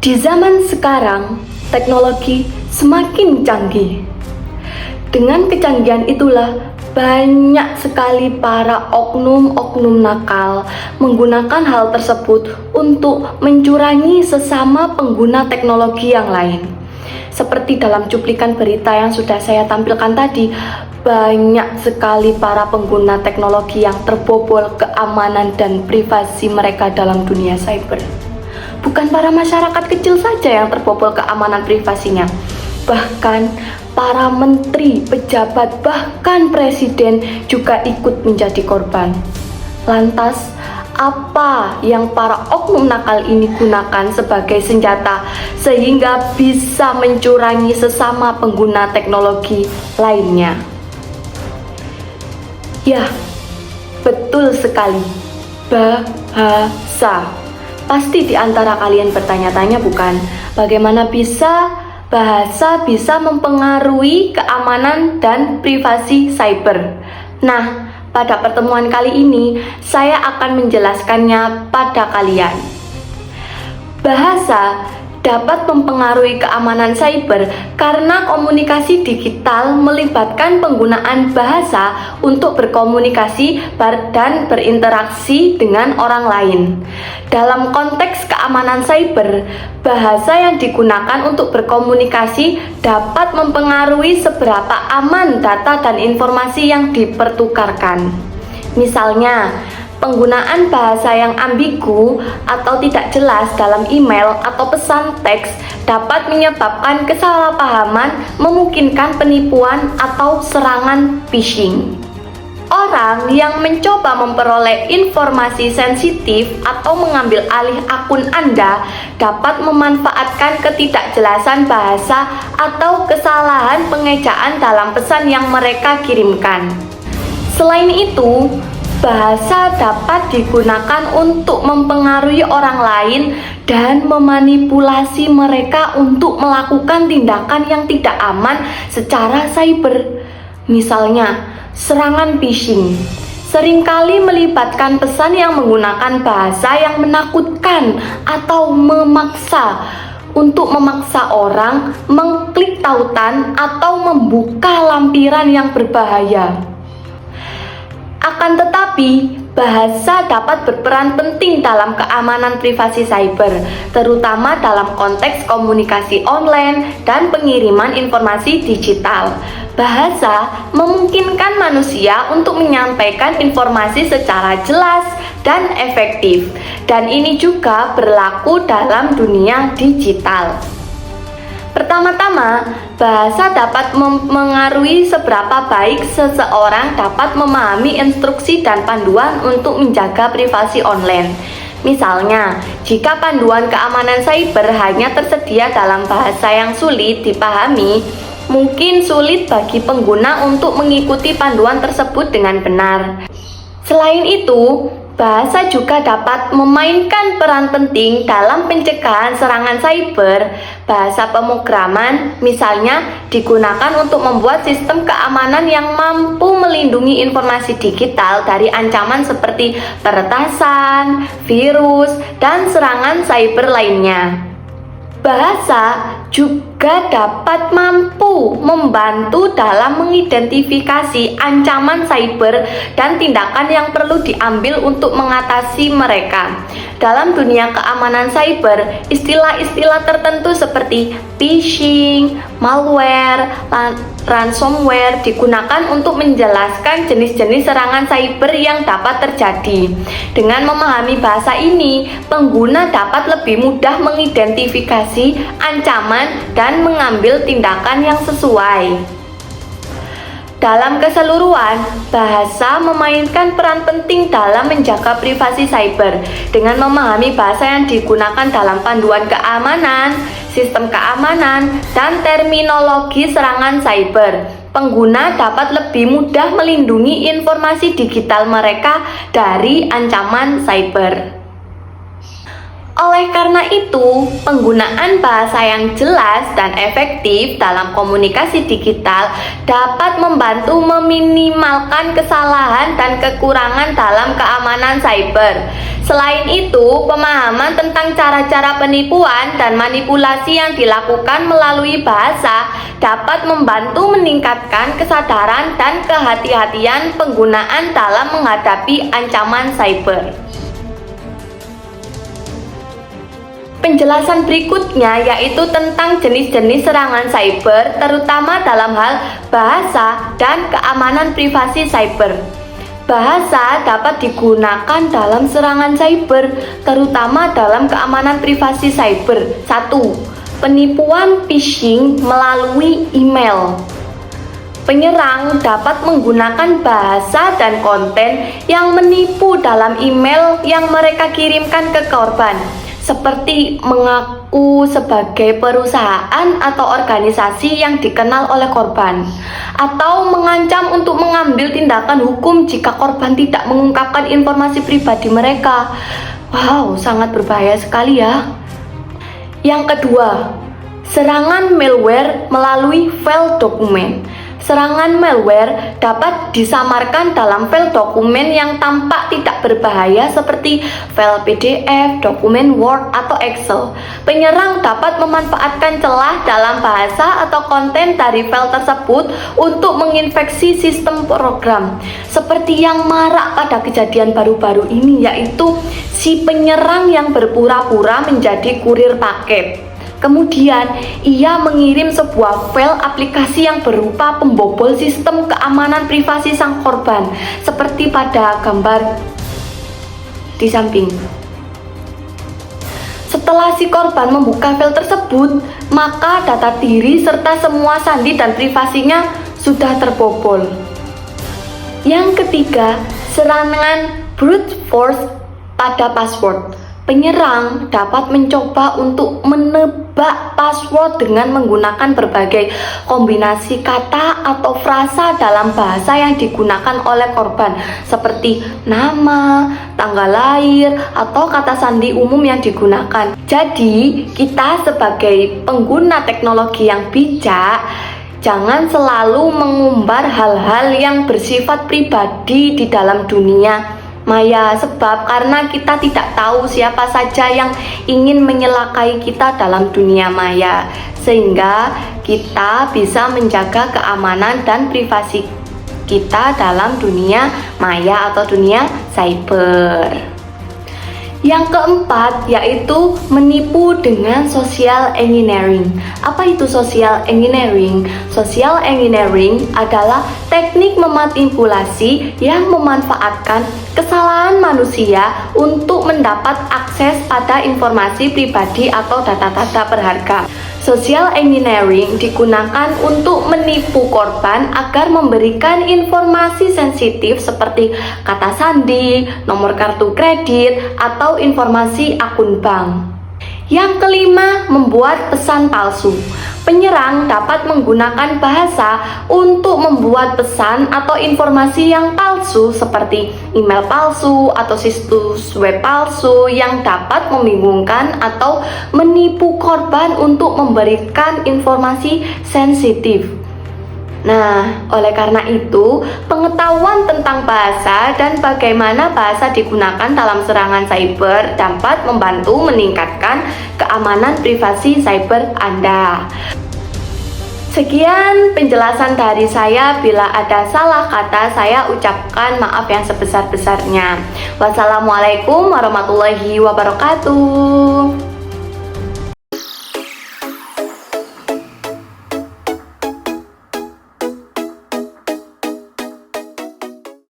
Di zaman sekarang, teknologi semakin canggih. Dengan kecanggihan itulah banyak sekali para oknum-oknum nakal menggunakan hal tersebut untuk mencurangi sesama pengguna teknologi yang lain. Seperti dalam cuplikan berita yang sudah saya tampilkan tadi, banyak sekali para pengguna teknologi yang terbobol keamanan dan privasi mereka dalam dunia cyber. Bukan para masyarakat kecil saja yang terbobol keamanan privasinya, bahkan para menteri, pejabat, bahkan presiden juga ikut menjadi korban. Lantas, apa yang para oknum nakal ini gunakan sebagai senjata sehingga bisa mencurangi sesama pengguna teknologi lainnya? Ya, betul sekali, bahasa. Pasti di antara kalian bertanya-tanya bukan, bagaimana bahasa bisa mempengaruhi keamanan dan privasi cyber. Nah, pada pertemuan kali ini saya akan menjelaskannya pada kalian. Bahasa dapat mempengaruhi keamanan cyber karena komunikasi digital melibatkan penggunaan bahasa untuk berkomunikasi dan berinteraksi dengan orang lain. Dalam konteks keamanan cyber, bahasa yang digunakan untuk berkomunikasi dapat mempengaruhi seberapa aman data dan informasi yang dipertukarkan. Misalnya, penggunaan bahasa yang ambigu atau tidak jelas dalam email atau pesan teks dapat menyebabkan kesalahpahaman, memungkinkan penipuan atau serangan phishing. Orang yang mencoba memperoleh informasi sensitif atau mengambil alih akun Anda dapat memanfaatkan ketidakjelasan bahasa atau kesalahan pengejaan dalam pesan yang mereka kirimkan. Selain itu, bahasa dapat digunakan untuk mempengaruhi orang lain dan memanipulasi mereka untuk melakukan tindakan yang tidak aman secara cyber. Misalnya, serangan phishing seringkali melibatkan pesan yang menggunakan bahasa yang menakutkan atau memaksa orang mengklik tautan atau membuka lampiran yang berbahaya. Akan tetapi, bahasa dapat berperan penting dalam keamanan privasi cyber, terutama dalam konteks komunikasi online dan pengiriman informasi digital. Bahasa memungkinkan manusia untuk menyampaikan informasi secara jelas dan efektif, dan ini juga berlaku dalam dunia digital. Pertama-tama, bahasa dapat mempengaruhi seberapa baik seseorang dapat memahami instruksi dan panduan untuk menjaga privasi online. Misalnya, jika panduan keamanan cyber hanya tersedia dalam bahasa yang sulit dipahami, mungkin sulit bagi pengguna untuk mengikuti panduan tersebut dengan benar. Selain itu, bahasa juga dapat memainkan peran penting dalam pencegahan serangan cyber. Bahasa pemrograman misalnya digunakan untuk membuat sistem keamanan yang mampu melindungi informasi digital dari ancaman seperti peretasan, virus, dan serangan cyber lainnya. Bahasa juga dapat mampu membantu dalam mengidentifikasi ancaman cyber dan tindakan yang perlu diambil untuk mengatasi mereka. Dalam dunia keamanan cyber, istilah-istilah tertentu seperti phishing, malware, ransomware digunakan untuk menjelaskan jenis-jenis serangan cyber yang dapat terjadi. Dengan memahami bahasa ini, pengguna dapat lebih mudah mengidentifikasi ancaman dan mengambil tindakan yang sesuai. Dalam keseluruhan, bahasa memainkan peran penting dalam menjaga privasi cyber. Dengan memahami bahasa yang digunakan dalam panduan keamanan, sistem keamanan, dan terminologi serangan cyber, pengguna dapat lebih mudah melindungi informasi digital mereka dari ancaman cyber. Oleh karena itu, penggunaan bahasa yang jelas dan efektif dalam komunikasi digital dapat membantu meminimalkan kesalahan dan kekurangan dalam keamanan cyber. Selain itu, pemahaman tentang cara-cara penipuan dan manipulasi yang dilakukan melalui bahasa dapat membantu meningkatkan kesadaran dan kehati-hatian penggunaan dalam menghadapi ancaman cyber. Penjelasan berikutnya yaitu tentang jenis-jenis serangan cyber, terutama dalam hal bahasa dan keamanan privasi cyber. Bahasa dapat digunakan dalam serangan cyber, terutama dalam keamanan privasi cyber. 1. Penipuan phishing melalui email. Penyerang dapat menggunakan bahasa dan konten yang menipu dalam email yang mereka kirimkan ke korban, seperti mengaku sebagai perusahaan atau organisasi yang dikenal oleh korban, atau mengancam untuk mengambil tindakan hukum jika korban tidak mengungkapkan informasi pribadi mereka. Wow, sangat berbahaya sekali ya. Yang kedua, serangan malware melalui file dokumen. Serangan malware dapat disamarkan dalam file dokumen yang tampak tidak berbahaya seperti file PDF, dokumen Word, atau Excel. Penyerang dapat memanfaatkan celah dalam bahasa atau konten dari file tersebut untuk menginfeksi sistem program. Seperti yang marak pada kejadian baru-baru ini, yaitu si penyerang yang berpura-pura menjadi kurir paket. Kemudian, ia mengirim sebuah file aplikasi yang berupa pembobol sistem keamanan privasi sang korban, seperti pada gambar di samping. Setelah si korban membuka file tersebut, maka data diri serta semua sandi dan privasinya sudah terbobol. Yang ketiga, serangan brute force pada password. Penyerang dapat mencoba untuk menebak password dengan menggunakan berbagai kombinasi kata atau frasa dalam bahasa yang digunakan oleh korban, seperti nama, tanggal lahir, atau kata sandi umum yang digunakan. Jadi, kita sebagai pengguna teknologi yang bijak, jangan selalu mengumbar hal-hal yang bersifat pribadi di dalam dunia maya, sebab karena kita tidak tahu siapa saja yang ingin menyelakai kita dalam dunia maya, sehingga kita bisa menjaga keamanan dan privasi kita dalam dunia maya atau dunia cyber. Yang keempat yaitu menipu dengan social engineering. Apa itu social engineering? Social engineering adalah teknik memanipulasi yang memanfaatkan kesalahan manusia untuk mendapat akses pada informasi pribadi atau data-data berharga. Social engineering digunakan untuk menipu korban agar memberikan informasi sensitif seperti kata sandi, nomor kartu kredit, atau informasi akun bank. Yang kelima, membuat pesan palsu. Penyerang dapat menggunakan bahasa untuk membuat pesan atau informasi yang palsu seperti email palsu atau situs web palsu yang dapat membingungkan atau menipu korban untuk memberikan informasi sensitif. Nah, oleh karena itu, pengetahuan tentang bahasa dan bagaimana bahasa digunakan dalam serangan cyber dapat membantu meningkatkan keamanan privasi cyber Anda. Sekian penjelasan dari saya. Bila ada salah kata, saya ucapkan maaf yang sebesar-besarnya. Wassalamualaikum warahmatullahi wabarakatuh.